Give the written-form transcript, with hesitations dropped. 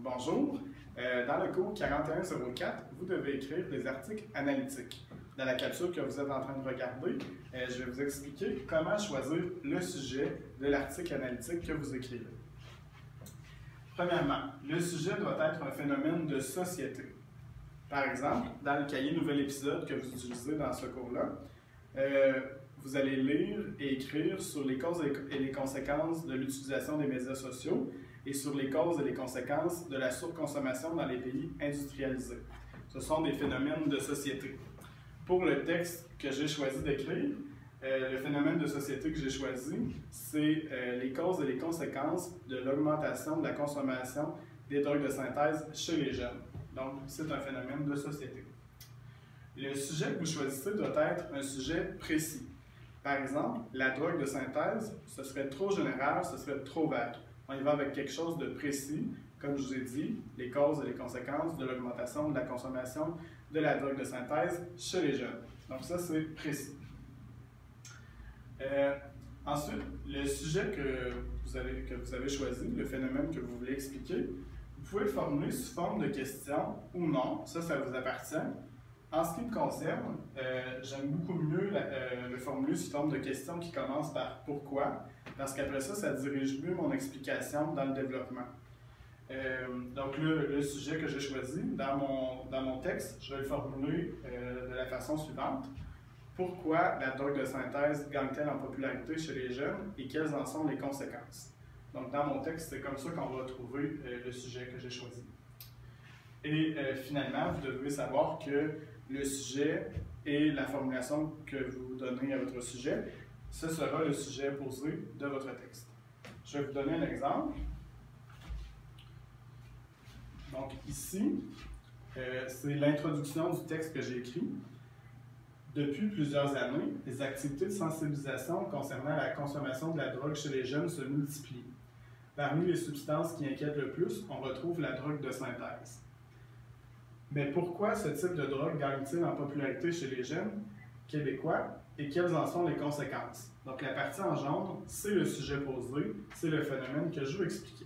Bonjour. Dans le cours 4104, vous devez écrire des articles analytiques. Dans la capsule que vous êtes en train de regarder, je vais vous expliquer comment choisir le sujet de l'article analytique que vous écrivez. Premièrement, le sujet doit être un phénomène de société. Par exemple, dans le cahier Nouvel épisode que vous utilisez dans ce cours-là, vous allez lire et écrire sur les causes et les conséquences de l'utilisation des médias sociaux et sur les causes et les conséquences de la surconsommation dans les pays industrialisés. Ce sont des phénomènes de société. Pour le texte que j'ai choisi d'écrire, le phénomène de société que j'ai choisi, c'est les causes et les conséquences de l'augmentation de la consommation des drogues de synthèse chez les jeunes. Donc, c'est un phénomène de société. Le sujet que vous choisissez doit être un sujet précis. Par exemple, la drogue de synthèse, ce serait trop général, ce serait trop vague. On y va avec quelque chose de précis, comme je vous ai dit, les causes et les conséquences de l'augmentation de la consommation de la drogue de synthèse chez les jeunes. Donc ça, c'est précis. Ensuite, le sujet que vous avez choisi, le phénomène que vous voulez expliquer, vous pouvez le formuler sous forme de question ou non, ça vous appartient. En ce qui me concerne, j'aime beaucoup mieux le formuler sous forme de question qui commence par « pourquoi », parce qu'après ça, ça dirige mieux mon explication dans le développement. Donc le sujet que j'ai choisi, dans mon texte, je vais le formuler de la façon suivante. Pourquoi la drogue de synthèse gagne-t-elle en popularité chez les jeunes et quelles en sont les conséquences? Donc dans mon texte, c'est comme ça qu'on va trouver le sujet que j'ai choisi. Et finalement, vous devez savoir que le sujet et la formulation que vous donnez à votre sujet, ce sera le sujet posé de votre texte. Je vais vous donner un exemple. Donc ici, c'est l'introduction du texte que j'ai écrit. Depuis plusieurs années, les activités de sensibilisation concernant la consommation de la drogue chez les jeunes se multiplient. Parmi les substances qui inquiètent le plus, on retrouve la drogue de synthèse. Mais pourquoi ce type de drogue gagne-t-il en popularité chez les jeunes québécois et quelles en sont les conséquences? Donc la partie en jaune, c'est le sujet posé, c'est le phénomène que je veux expliquer.